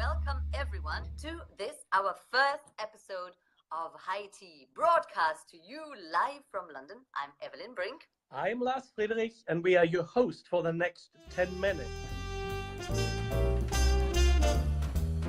welcome everyone to this, our first episode of High Tea, broadcast to you live from London. I'm Evelyne Brink. I'm Lars Friedrich, and we are your host for the next 10 minutes.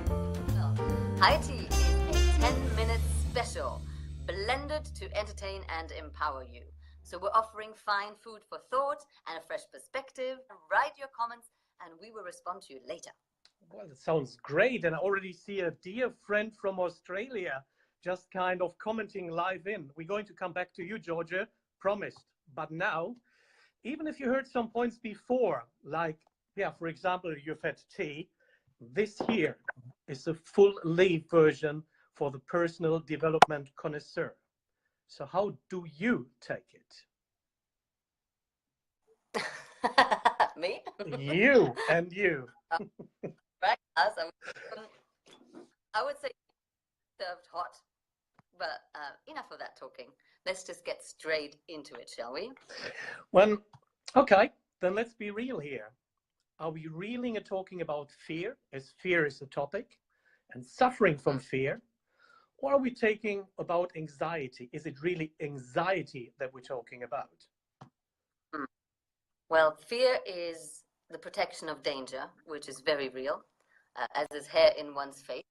Well, High Tea is a 10-minute special, blended to entertain and empower you. So we're offering fine food for thought and a fresh perspective. Write your comments and we will respond to you later. Well, that sounds great. And I already see a dear friend from Australia just kind of commenting live in. We're going to come back to you, Georgia, promised. But now, even if you heard some points before, like, for example, you've had tea, this here is a full leaf version for the personal development connoisseur. So how do you take it? Me? You and you. Right, I would say served hot, but enough of that talking. Let's just get straight into it, shall we? Well, okay, then let's be real here. Are we really talking about fear, as fear is a topic, and suffering from fear? Or are we talking about anxiety? Is it really anxiety that we're talking about? Well, fear is the protection of danger, which is very real, as is hair in one's face.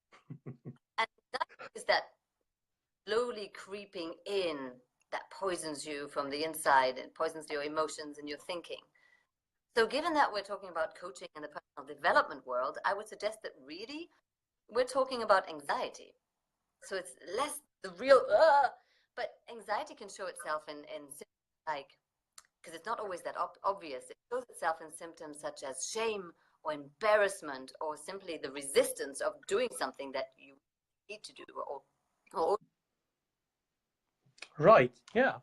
And that is that slowly creeping in that poisons you from the inside and poisons your emotions and your thinking. So given that we're talking about coaching in the personal development world, I would suggest that really we're talking about anxiety. So it's less the real, but anxiety can show itself in like, because it's not always that obvious. It shows itself in symptoms such as shame or embarrassment or simply the resistance of doing something that you need to do. Right, yeah.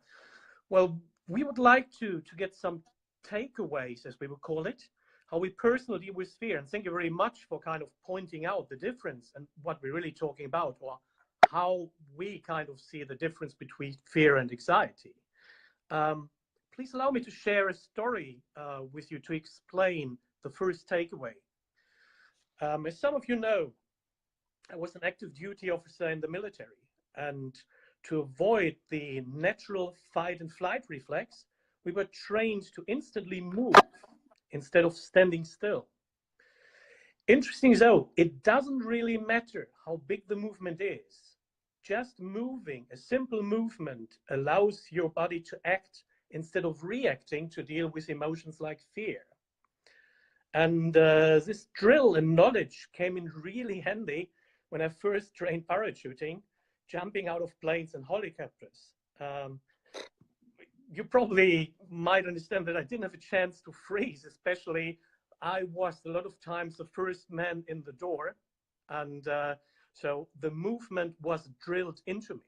Well, we would like to get some takeaways, as we would call it, how we personally deal with fear. And thank you very much for kind of pointing out the difference and what we're really talking about, or how we kind of see the difference between fear and anxiety. Please allow me to share a story with you to explain the first takeaway. As some of you know, I was an active duty officer in the military, and to avoid the natural fight and flight reflex, we were trained to instantly move instead of standing still. Interesting though, it doesn't really matter how big the movement is. Just moving, a simple movement, allows your body to act instead of reacting to deal with emotions like fear. And this drill and knowledge came in really handy when I first trained parachuting, jumping out of planes and helicopters. You probably might understand that I didn't have a chance to freeze, especially I was a lot of times the first man in the door. And so the movement was drilled into me.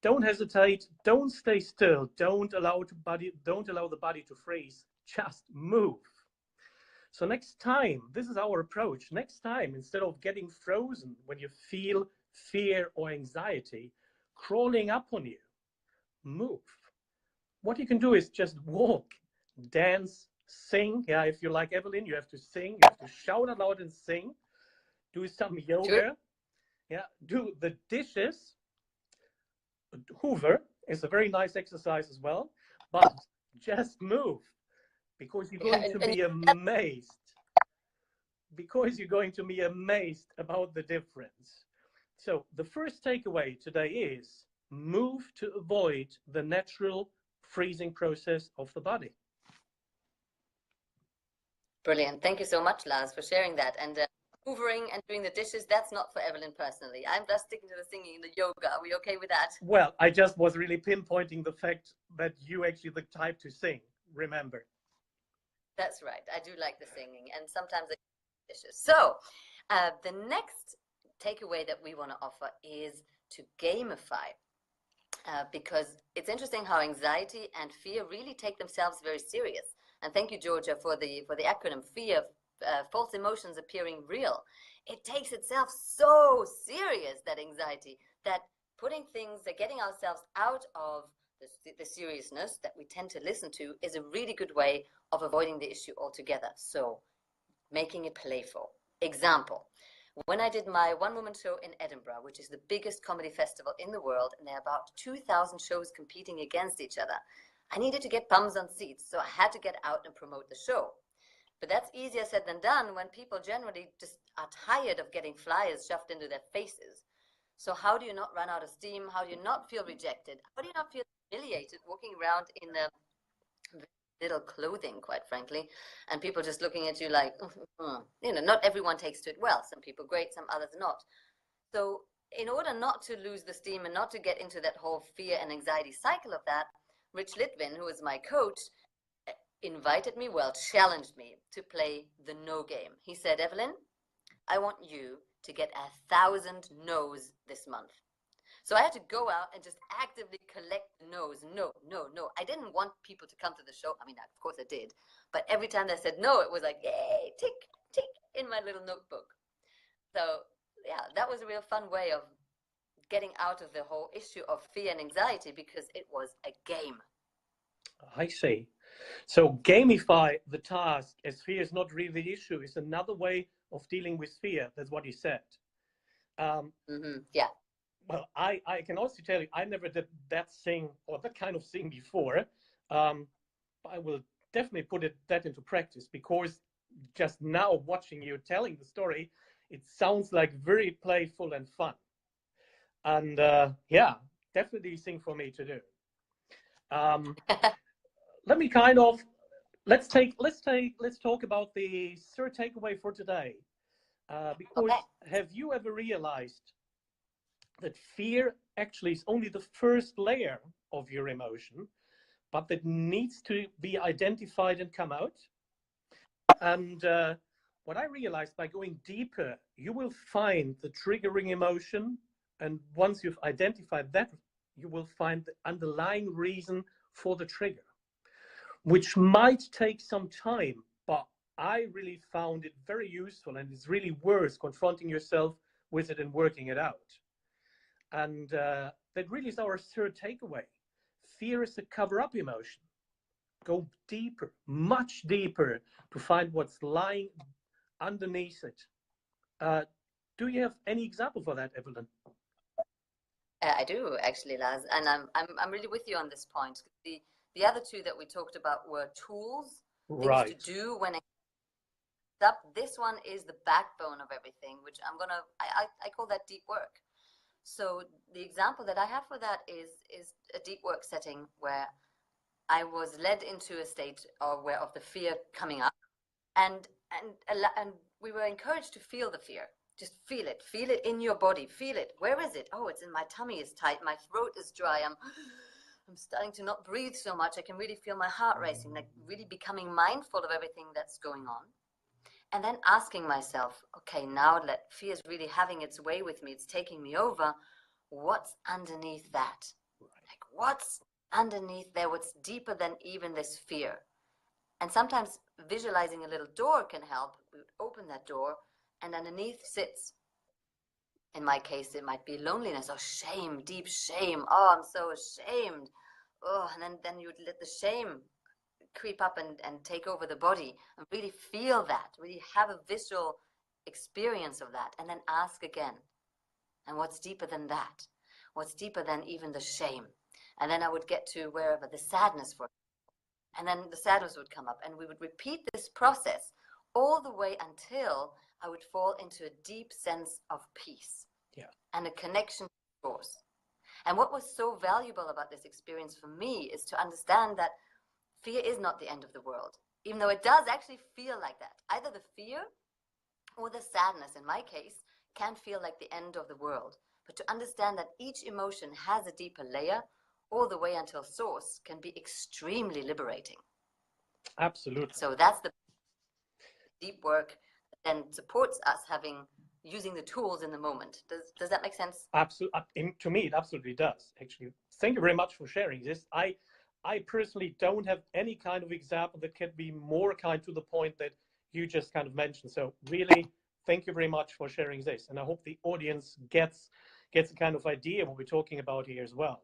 Don't hesitate, don't stay still, don't allow the body to freeze, just move. So next time, this is our approach. Next time, instead of getting frozen when you feel fear or anxiety crawling up on you, move. What you can do is just walk, dance, sing. Yeah, if you like Evelyne, you have to sing, you have to shout out loud and sing. Do some yoga. Sure. Yeah, do the dishes. Hoover is a very nice exercise as well, but just move, because you're going to be amazed. Because you're going to be amazed about the difference. So the first takeaway today is move to avoid the natural freezing process of the body. Brilliant. Thank you so much, Lars, for sharing that. And hoovering and doing the dishes, that's not for Evelyne personally. I'm just sticking to the singing and the yoga. Are we okay with that? Well, I just was really pinpointing the fact that you actually the type to sing, remember. That's right. I do like the singing, and sometimes the dishes. So the next takeaway that we want to offer is to gamify, because it's interesting how anxiety and fear really take themselves very serious. And thank you, Georgia, for the acronym fear. False emotions appearing real. It takes itself so serious, that anxiety, that putting things, that getting ourselves out of the seriousness that we tend to listen to is a really good way of avoiding the issue altogether. So making it playful. Example, When I did my one-woman show in Edinburgh, which is the biggest comedy festival in the world, and there are about 2,000 shows competing against each other, I needed to get bums on seats, so I had to get out and promote the show. But that's easier said than done when people generally just are tired of getting flyers shoved into their faces. So how do you not run out of steam? How do you not feel rejected? How do you not feel humiliated walking around in the little clothing, quite frankly, and people just looking at you like, you know, not everyone takes to it well. Some people great, some others not. So in order not to lose the steam and not to get into that whole fear and anxiety cycle of that, Rich Litvin, who is my coach, invited me, well, challenged me to play the no game. He said, Evelyne, I want you to get 1,000 no's this month. So I had to go out and just actively collect no's. No, no, no. I didn't want people to come to the show. I mean, of course I did. But every time they said no, it was like, yay, tick, tick, in my little notebook. So, yeah, that was a real fun way of getting out of the whole issue of fear and anxiety because it was a game. I see. So gamify the task as fear is not really the issue is another way of dealing with fear. That's what he said. Yeah. Well, I can also tell you, I never did that thing or that kind of thing before. I will definitely put that into practice because just now watching you telling the story, it sounds like very playful and fun. And yeah, definitely a thing for me to do. Let me let's talk about the third takeaway for today. Because have you ever realized that fear actually is only the first layer of your emotion, but that needs to be identified and come out? And what I realized by going deeper, you will find the triggering emotion. And once you've identified that, you will find the underlying reason for the trigger, which might take some time, but I really found it very useful, and it's really worth confronting yourself with it and working it out. And that really is our third takeaway. Fear is a cover-up emotion. Go deeper, much deeper, to find what's lying underneath it. Do you have any example for that, Evelyne? I do actually, Lars, and I'm really with you on this point. The other two that we talked about were tools, Right. things to do when it's up. This one is the backbone of everything, which I call that deep work. So the example that I have for that is a deep work setting where I was led into a state of the fear coming up, and we were encouraged to feel the fear. Just feel it in your body, feel it. Where is it? Oh, it's in my tummy is tight, my throat is dry, I'm starting to not breathe so much. I can really feel my heart racing, like really becoming mindful of everything that's going on. And then asking myself, okay, now that fear is really having its way with me, it's taking me over. What's underneath that? Like, what's underneath there? What's deeper than even this fear? And sometimes visualizing a little door can help. We would open that door, and underneath sits, in my case, it might be loneliness or shame, deep shame. Oh, I'm so ashamed. Oh, and then you would let the shame creep up and take over the body and really feel that, really have a visual experience of that, and then ask again, and what's deeper than that? What's deeper than even the shame? And then I would get to wherever the sadness was, and then the sadness would come up, and we would repeat this process all the way until I would fall into a deep sense of peace, yeah, and a connection to source. And what was so valuable about this experience for me is to understand that fear is not the end of the world, even though it does actually feel like that. Either the fear or the sadness, in my case, can feel like the end of the world. But to understand that each emotion has a deeper layer, all the way until source, can be extremely liberating. Absolutely. So that's the deep work that then supports us using the tools in the moment. Does that make sense? Absolutely. To me, it absolutely does, actually. Thank you very much for sharing this. I personally don't have any kind of example that can be more kind to the point that you just kind of mentioned. So really, thank you very much for sharing this. And I hope the audience gets a kind of idea of what we're talking about here as well.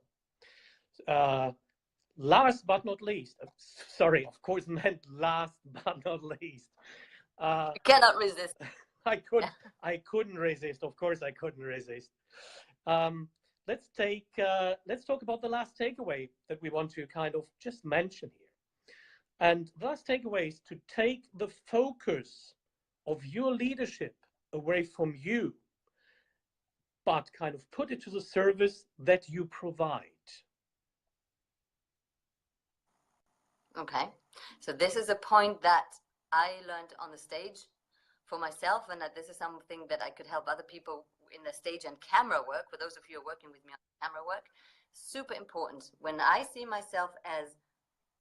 Last but not least, sorry, of course meant last but not least. You cannot resist. I couldn't resist. Of course, I couldn't resist. Let's talk about the last takeaway that we want to kind of just mention here. And the last takeaway is to take the focus of your leadership away from you, but kind of put it to the service that you provide. Okay, so this is a point that I learned on the stage for myself, and that this is something that I could help other people in the stage and camera work. For those of you who are working with me on camera work, super important. When I see myself as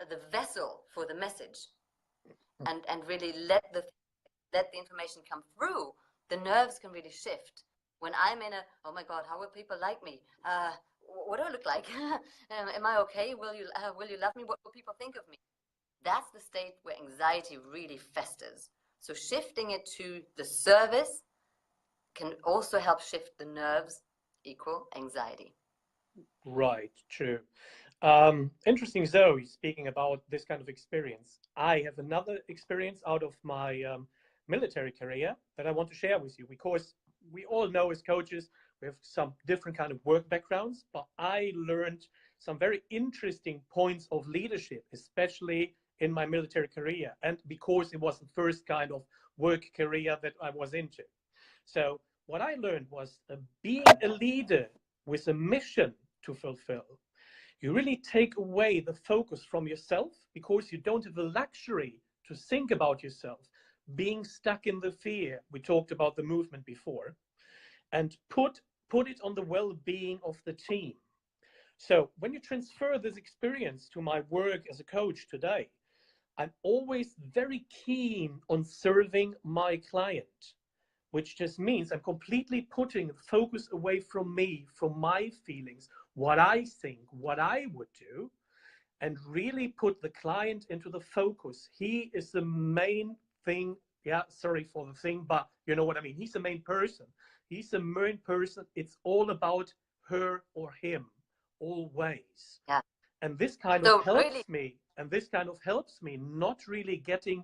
the vessel for the message, and really let the information come through, the nerves can really shift. When I'm in a, oh my God, how will people like me? What do I look like? Am I okay? Will you love me? What will people think of me? That's the state where anxiety really festers. So shifting it to the service can also help shift the nerves, equal anxiety. Right, true. Interesting, Zoe, speaking about this kind of experience. I have another experience out of my military career that I want to share with you, because we all know as coaches, we have some different kind of work backgrounds, but I learned some very interesting points of leadership, especially in my military career, and because it was the first kind of work career that I was into. So what I learned was being a leader with a mission to fulfill. You really take away the focus from yourself, because you don't have the luxury to think about yourself, being stuck in the fear. We talked about the movement before, and put it on the well-being of the team. So when you transfer this experience to my work as a coach today, I'm always very keen on serving my client, which just means I'm completely putting the focus away from me, from my feelings, what I think, what I would do, and really put the client into the focus. He is the main thing. Yeah, sorry for the thing, but you know what I mean. He's the main person. He's the main person. It's all about her or him, always. Yeah. And this kind of helps me. And this kind of helps me not really getting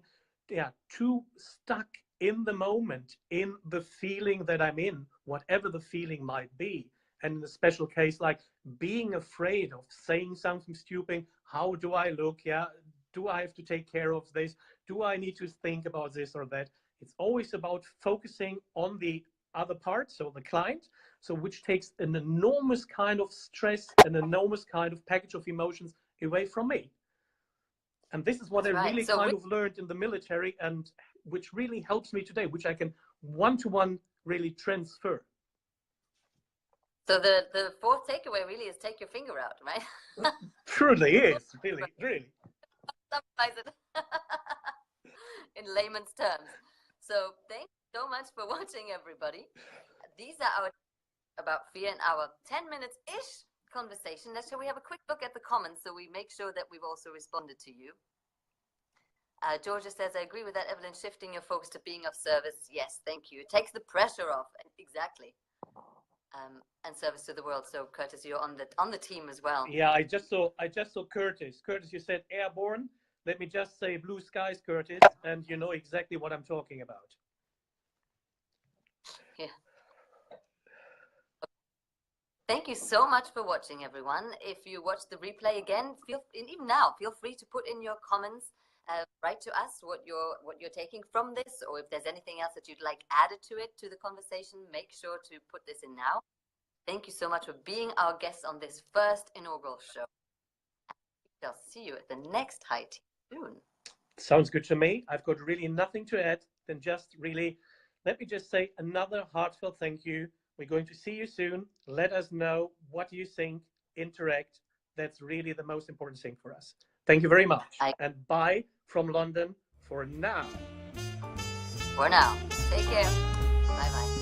too stuck in the moment, in the feeling that I'm in, whatever the feeling might be. And in a special case, like being afraid of saying something stupid, how do I look? Yeah, do I have to take care of this? Do I need to think about this or that? It's always about focusing on the other part, so the client, so which takes an enormous kind of stress, an enormous kind of package of emotions away from me. And this is what I really kind of learned in the military, and which really helps me today, which I can one-to-one really transfer. So the fourth takeaway really is take your finger out, right? Truly is, really. Summarize it in layman's terms. So thank you so much for watching, everybody. These are about fear in our 10 minutes-ish conversation. Shall we have a quick look at the comments so we make sure that we've also responded to you? Georgia says, I agree with that, Evelyne, shifting your focus to being of service. Yes, thank you. It takes the pressure off. Exactly. And service to the world. So Curtis, you're on the team as well. Yeah, I just saw Curtis. Curtis, you said airborne. Let me just say blue skies, Curtis, and you know exactly what I'm talking about. Yeah. Thank you so much for watching, everyone. If you watch the replay again, even now, feel free to put in your comments. Write to us what you're taking from this, or if there's anything else that you'd like added to it, to the conversation, make sure to put this in now. Thank you so much for being our guests on this first inaugural show. I'll see you at the next High Tea soon. Sounds good to me. I've got really nothing to add than just really, let me just say another heartfelt thank you. We're going to see you soon. Let us know what you think, interact. That's really the most important thing for us. Thank you very much. And bye from London for now. For now. Take care. Bye-bye.